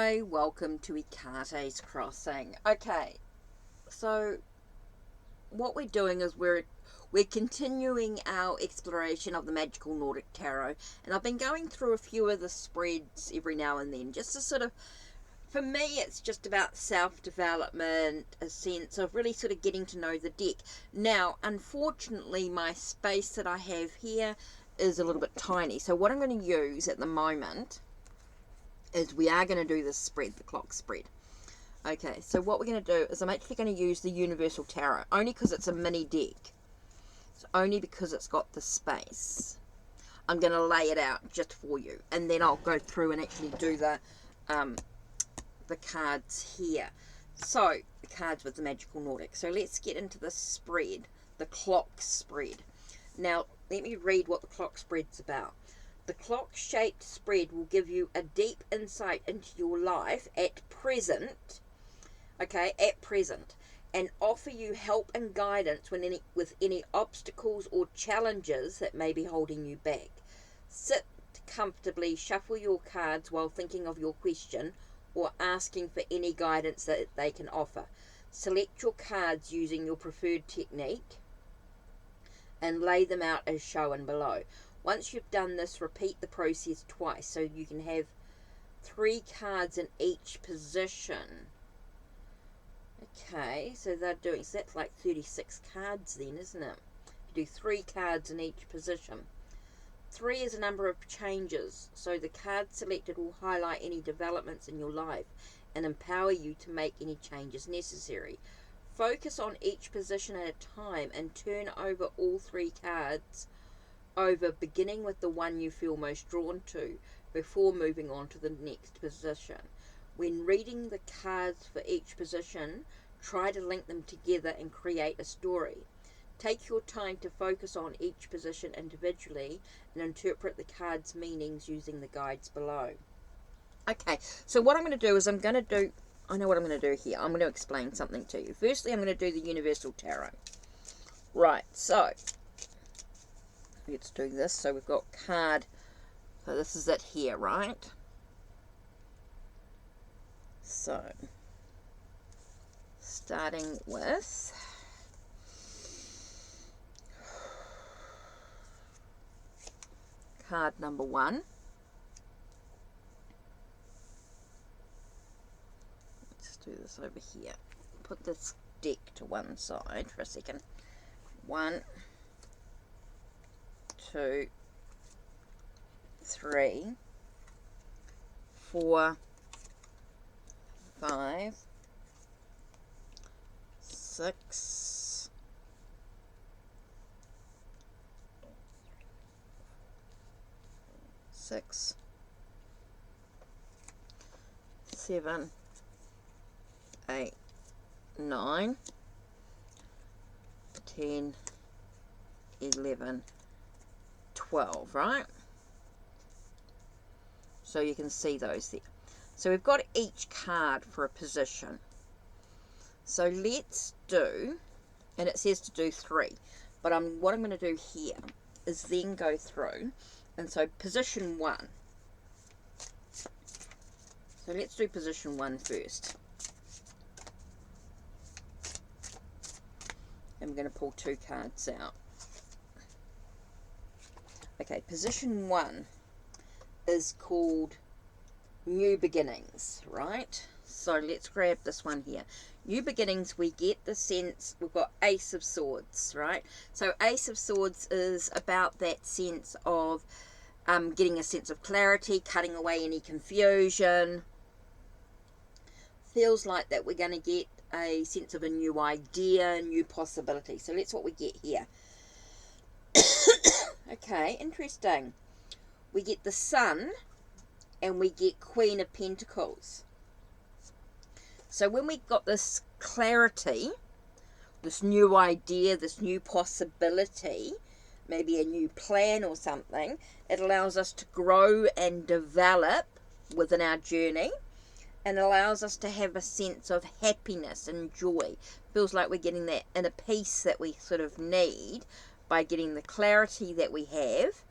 Hi, welcome to Ikate's Crossing. Okay, so what we're doing is we're continuing our exploration of the magical Nordic tarot, and I've been going through a few of the spreads every now and then, just to sort of, for me, it's just about self-development, a sense of really sort of getting to know the deck. Now, unfortunately, my space that I have here is a little bit tiny, so what I'm going to use at the moment is we are going to do this spread, the clock spread. Okay, so what we're going to do is I'm actually going to use the Universal Tarot, only because it's a mini deck. It's only because it's got the space. I'm going to lay it out just for you, and then I'll go through and actually do the cards here. So, the cards with the magical Nordic. So let's get into the spread, the clock spread. Now, let me read what the clock spread's about. The clock-shaped spread will give you a deep insight into your life at present, and offer you help and guidance with any obstacles or challenges that may be holding you back. Sit comfortably, shuffle your cards while thinking of your question or asking for any guidance that they can offer. Select your cards using your preferred technique and lay them out as shown below. Once you've done this, repeat the process twice, so you can have 3 cards in each position. Okay, so that's like 36 cards then, isn't it? You do 3 cards in each position. 3 is a number of changes, so the card selected will highlight any developments in your life and empower you to make any changes necessary. Focus on each position at a time and turn over all 3 cards over, beginning with the one you feel most drawn to before moving on to the next position. When reading the cards for each position, try to link them together and create a story. Take your time to focus on each position individually and interpret the cards' meanings using the guides below. Okay, so what I'm going to do is I know what I'm going to do here. I'm going to explain something to you. Firstly, I'm going to do the Universal Tarot. Right, so let's do this. So we've got card, so this is it here, right? So, starting with card number 1. Let's do this over here. Put this deck to one side for a second. 1, 2, 3, 4, 5, 6, 7, 8, 9, 10, 11, 12, right? So you can see those there. So we've got each card for a position. So let's do, and it says to do 3, but what I'm going to do here is then go through, and so position 1. So let's do position 1 first. And we're going to pull 2 cards out. Okay, position 1 is called New Beginnings, right? So let's grab this one here. New Beginnings, we get the sense, we've got Ace of Swords, right? So Ace of Swords is about that sense of getting a sense of clarity, cutting away any confusion. Feels like that we're going to get a sense of a new idea, new possibility. So that's what we get here. Okay, interesting. We get the Sun and we get Queen of Pentacles. So when we got this clarity, this new idea, this new possibility, maybe a new plan or something, it allows us to grow and develop within our journey, and allows us to have a sense of happiness and joy. Feels like we're getting that inner peace that we sort of need by getting the clarity that we have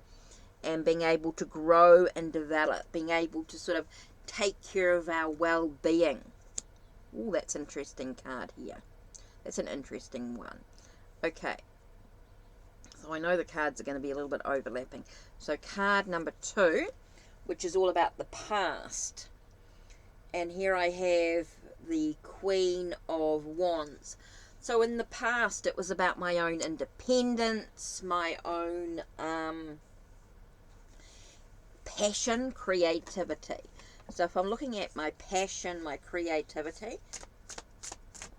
and being able to grow and develop, being able to sort of take care of our well-being. Oh, that's an interesting card here. That's an interesting one. Okay. So I know the cards are going to be a little bit overlapping. So card number 2, which is all about the past. And here I have the Queen of Wands. So in the past, it was about my own independence, my own passion, creativity. So if I'm looking at my passion, my creativity,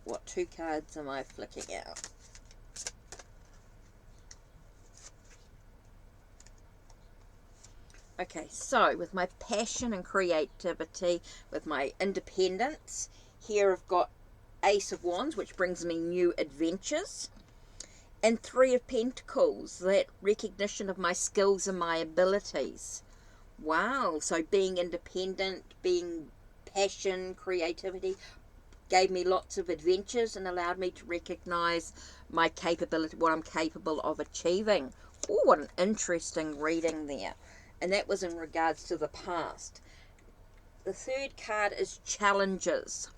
what 2 cards am I flicking out? Okay, so with my passion and creativity, with my independence, here I've got Ace of Wands, which brings me new adventures, and 3 of Pentacles, that recognition of my skills and my abilities. Wow, so being independent, being passion, creativity, gave me lots of adventures and allowed me to recognize my capability, what I'm capable of achieving. Oh, what an interesting reading there. And that was in regards to the past. The 3rd card is challenges.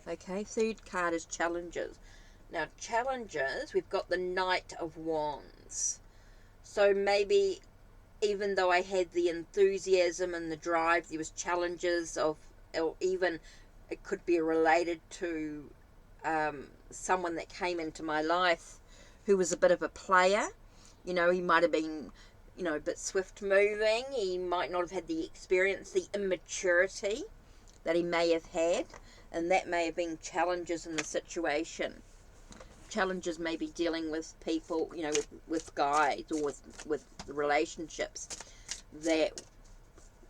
Okay, 3rd card is challenges. Now, challenges, we've got the Knight of Wands. So maybe even though I had the enthusiasm and the drive, there was challenges of, or even it could be related to someone that came into my life who was a bit of a player. You know, he might have been, you know, a bit swift moving. He might not have had the experience, the immaturity that he may have had. And that may have been challenges in the situation. Challenges may be dealing with people, you know, with guys or with relationships that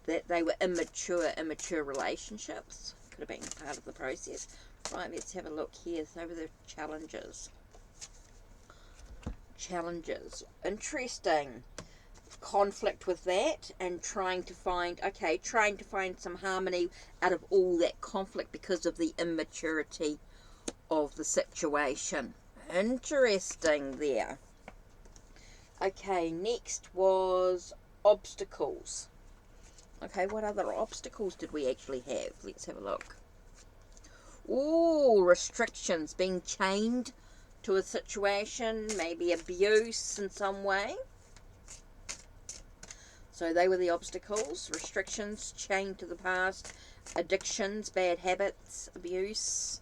they were immature relationships. Could have been part of the process. Right, let's have a look here. So over the challenges. Challenges. Interesting. Conflict with that and trying to find some harmony out of all that conflict because of the immaturity of the situation. Interesting there. Okay, next was obstacles. Okay, what other obstacles did we actually have? Let's have a look. Ooh, restrictions, being chained to a situation, maybe abuse in some way. So they were the obstacles, restrictions, chained to the past, addictions, bad habits, abuse.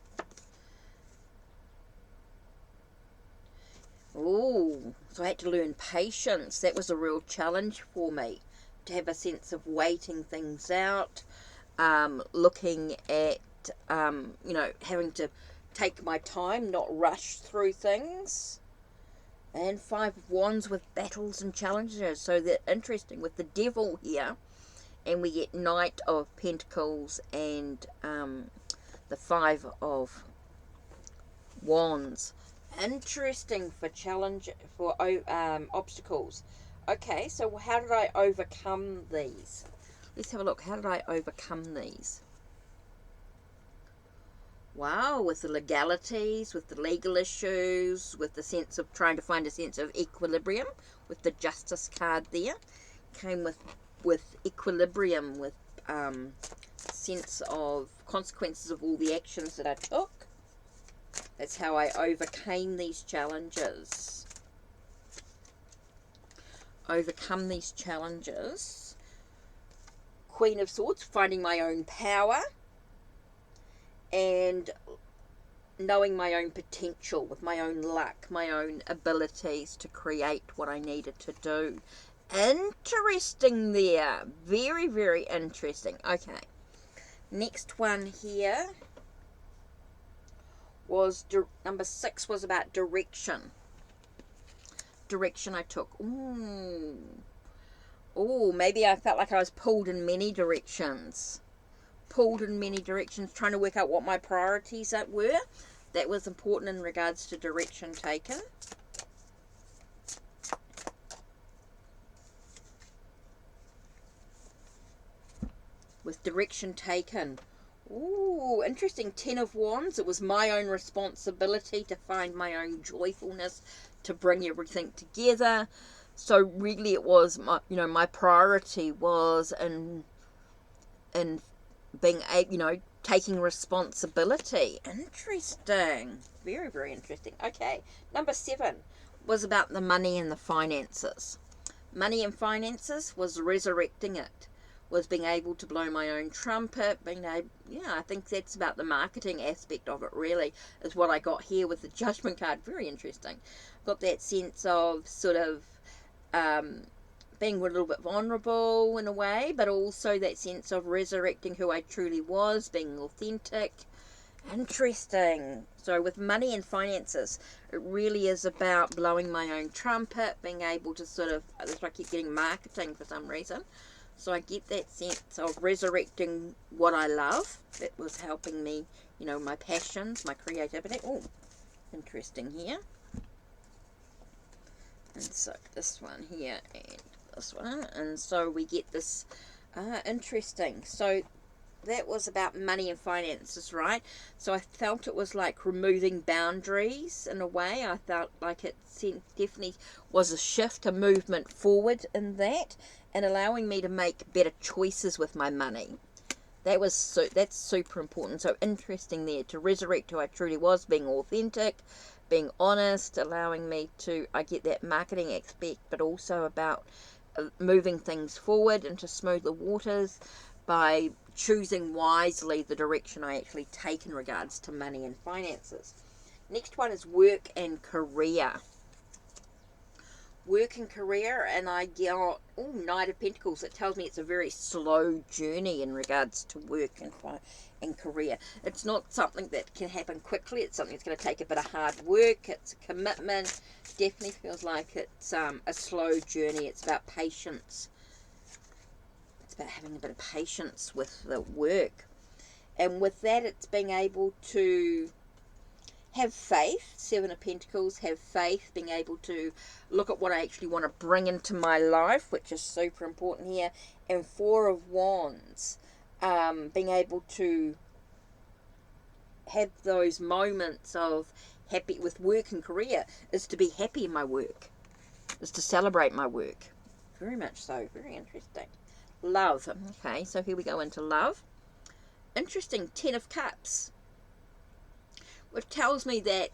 Ooh, so I had to learn patience. That was a real challenge for me, to have a sense of waiting things out, looking at, you know, having to take my time, not rush through things. And 5 of Wands with battles and challenges. So they're interesting with the Devil here. And we get Knight of Pentacles and the 5 of Wands. Interesting for obstacles. Okay, so how did I overcome these? Let's have a look. How did I overcome these? Wow, with the legalities, with the legal issues, with the sense of trying to find a sense of equilibrium, with the Justice card there, came with equilibrium, with sense of consequences of all the actions that I took. That's how I overcame these challenges. Overcome these challenges. Queen of Swords, finding my own power. And knowing my own potential with my own luck, my own abilities to create what I needed to do. Interesting there. Very, very interesting. Okay. Next one here was number 6 was about direction. Direction I took. Ooh, maybe I felt like I was pulled in many directions. Pulled in many directions, trying to work out what my priorities were. That was important in regards to direction taken. With direction taken. Ooh, interesting. 10 of Wands. It was my own responsibility to find my own joyfulness, to bring everything together. So really it was my, my priority was in in being able, taking responsibility. Interesting. Very, very interesting. Okay, number 7 was about the money and the finances. Money and finances was resurrecting it, was being able to blow my own trumpet, being able, I think that's about the marketing aspect of it, really, is what I got here with the Judgment card. Very interesting. Got that sense of sort of being a little bit vulnerable in a way, but also that sense of resurrecting who I truly was, being authentic. Interesting. So with money and finances, it really is about blowing my own trumpet, being able to sort of, that's why I keep getting marketing for some reason. So I get that sense of resurrecting what I love. That was helping me, my passions, my creativity. Oh, interesting here. And so this one here and this one. And so we get this interesting. So that was about money and finances, right? So I felt it was like removing boundaries in a way. I felt like it definitely was a shift, a movement forward in that, and allowing me to make better choices with my money. That's super important. So interesting there, to resurrect who I truly was, being authentic, being honest, allowing me to, I get that marketing aspect, but also about moving things forward into smoother waters by choosing wisely the direction I actually take in regards to money and finances. Next one is work and career. Work and career, and I got Knight of Pentacles. It tells me it's a very slow journey in regards to work and career. It's not something that can happen quickly. It's something that's going to take a bit of hard work. It's a commitment. Definitely feels like it's a slow journey. It's about patience. It's about having a bit of patience with the work. And with that, it's being able to have faith. 7 of Pentacles, have faith, being able to look at what I actually want to bring into my life, which is super important here. And 4 of Wands, being able to have those moments of happy with work and career, is to be happy in my work, is to celebrate my work. Very much so. Very interesting. Love. Okay, so here we go into love. Interesting. 10 of Cups, which tells me that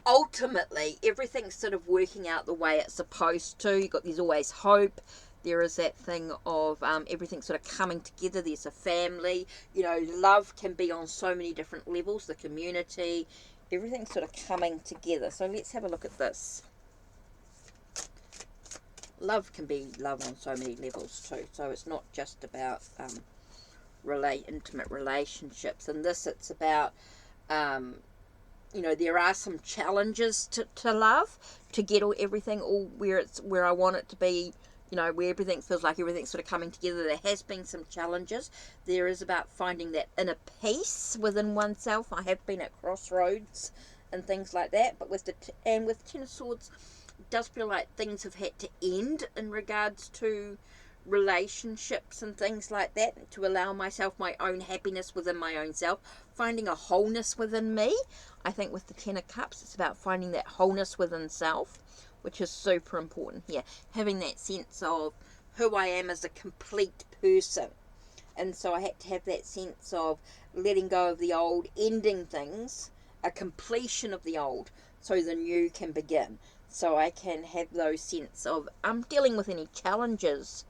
ultimately everything's sort of working out the way it's supposed to. There's always hope. There is that thing of everything sort of coming together. There's a family. Love can be on so many different levels. The community, everything's sort of coming together. So let's have a look at this. Love can be love on so many levels too. So it's not just about intimate relationships. And this, it's about there are some challenges to love, to get everything all where I want it to be, where everything feels like everything's sort of coming together. There has been some challenges. There is about finding that inner peace within oneself. I have been at crossroads and things like that, but with 10 of Swords, it does feel like things have had to end in regards to relationships and things like that, to allow myself my own happiness within my own self, finding a wholeness within me. I think with the 10 of Cups, it's about finding that wholeness within self, which is super important here. Having that sense of who I am as a complete person. And so I had to have that sense of letting go of the old, ending things, a completion of the old, so the new can begin. So I can have those sense of dealing with any challenges,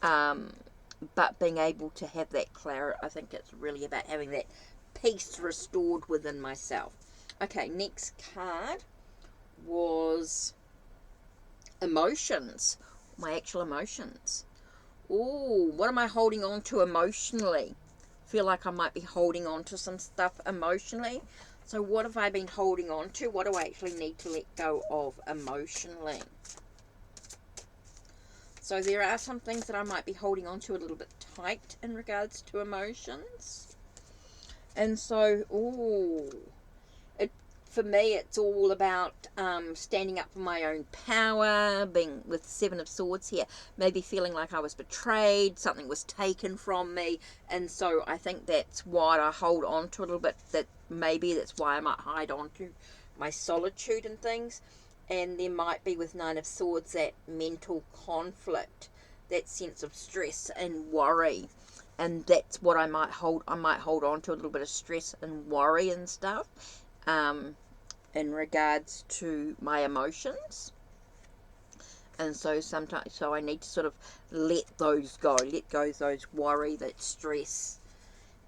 but being able to have that clarity. I think it's really about having that peace restored within myself. Okay, next card was emotions, my actual emotions. Ooh, what am I holding on to emotionally? Feel like I might be holding on to some stuff emotionally. So what have I been holding on to? What do I actually need to let go of emotionally? So there are some things that I might be holding on to a little bit tight in regards to emotions. And so, for me, it's all about standing up for my own power, being with 7 of Swords here, maybe feeling like I was betrayed, something was taken from me, and so I think that's why I hold on to a little bit, that's why I might hide on to my solitude and things. And there might be with 9 of Swords that mental conflict, that sense of stress and worry. and that's what I might hold on to a little bit of stress and worry and stuff, in regards to my emotions. And so sometimes, I need to sort of let those go, those worry, that stress,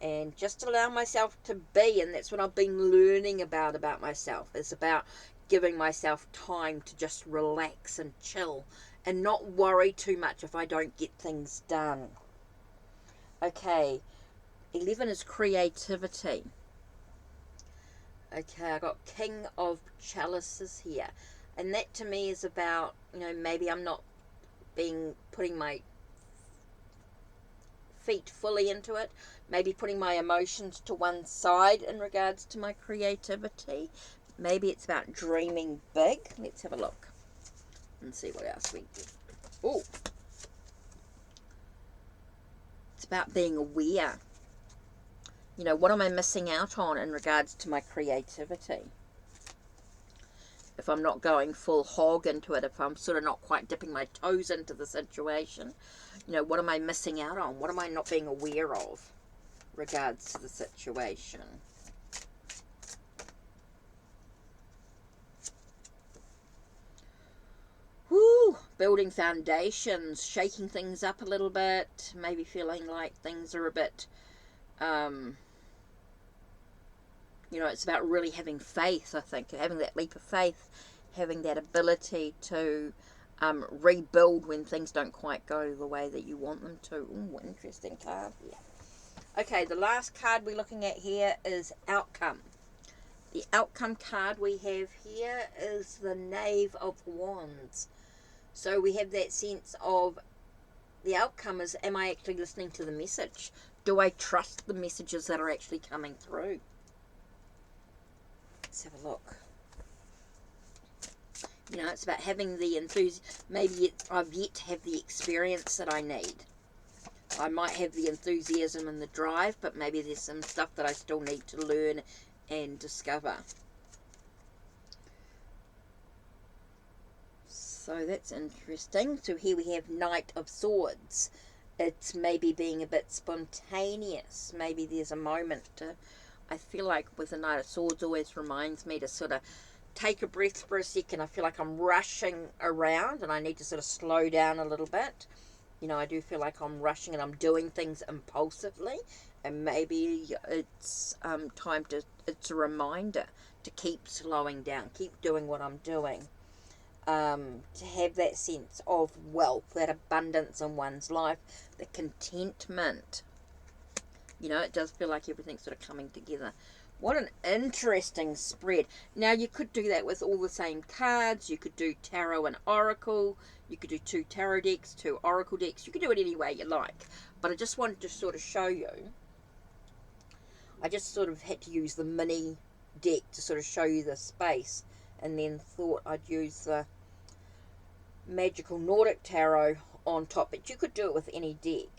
and just allow myself to be. And that's what I've been learning about myself. It's about giving myself time to just relax and chill and not worry too much if I don't get things done. Okay, 11 is creativity. Okay, I got King of Chalices here. And that to me is about, maybe I'm not putting my feet fully into it. Maybe putting my emotions to one side in regards to my creativity. Maybe it's about dreaming big. Let's have a look and see what else we get. Oh, it's about being aware. What am I missing out on in regards to my creativity? If I'm not going full hog into it, if I'm sort of not quite dipping my toes into the situation, what am I missing out on? What am I not being aware of regards to the situation? Woo! Building foundations, shaking things up a little bit, maybe feeling like things are a bit, it's about really having faith, I think, having that leap of faith, having that ability to rebuild when things don't quite go the way that you want them to. Ooh, interesting card here. Okay, the last card we're looking at here is outcome. The outcome card we have here is the Knave of Wands. So we have that sense of the outcome is, am I actually listening to the message? Do I trust the messages that are actually coming through? Let's have a look. It's about having the enthusiasm. Maybe I've yet to have the experience that I need. I might have the enthusiasm and the drive, but maybe there's some stuff that I still need to learn and discover. So that's interesting. So here we have Knight of Swords. It's maybe being a bit spontaneous. Maybe there's a moment to... I feel like with the Knight of Swords always reminds me to sort of take a breath for a second. I feel like I'm rushing around and I need to sort of slow down a little bit. I do feel like I'm rushing and I'm doing things impulsively. And maybe it's it's a reminder to keep slowing down, keep doing what I'm doing. To have that sense of wealth, that abundance in one's life, the contentment. It does feel like everything's sort of coming together. What an interesting spread. Now, you could do that with all the same cards. You could do tarot and oracle. You could do 2 tarot decks, 2 oracle decks. You could do it any way you like. But I just wanted to sort of show you. I just sort of had to use the mini deck to sort of show you the space. And then thought I'd use the magical Nordic tarot on top. But you could do it with any deck.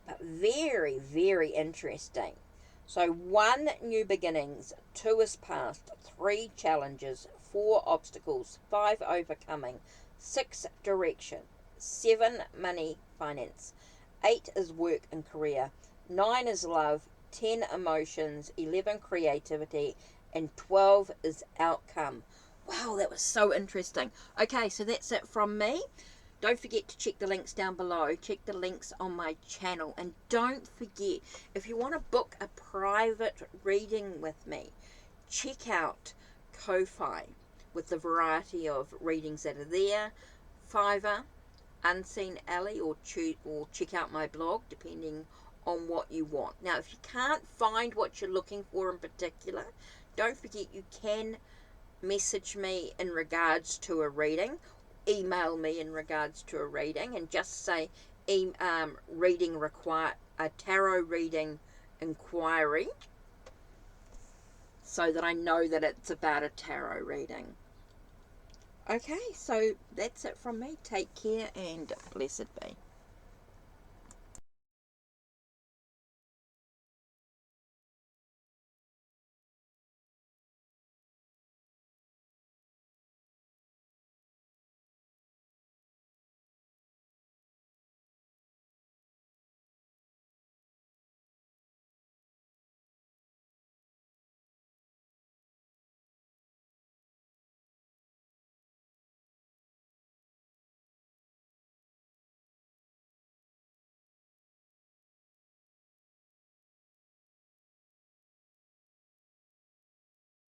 But very, very interesting. So 1, new beginnings, 2 is past, 3 challenges, 4 obstacles, 5 overcoming, 6 direction, 7 money, finance, 8 is work and career, 9 is love, 10 emotions, 11 creativity, and 12 is outcome. Wow, that was so interesting. Okay, so that's it from me. Don't forget to check the links down below. Check the links on my channel. And don't forget, if you want to book a private reading with me, check out Ko-Fi with the variety of readings that are there. Fiverr, Unseen Alley, or check out my blog, depending on what you want. Now, if you can't find what you're looking for in particular, don't forget you can message me in regards to a reading. Email me in regards to a reading and just say reading require a tarot reading inquiry, so that I know that it's about a tarot reading. Okay, so that's it from me. Take care and blessed be.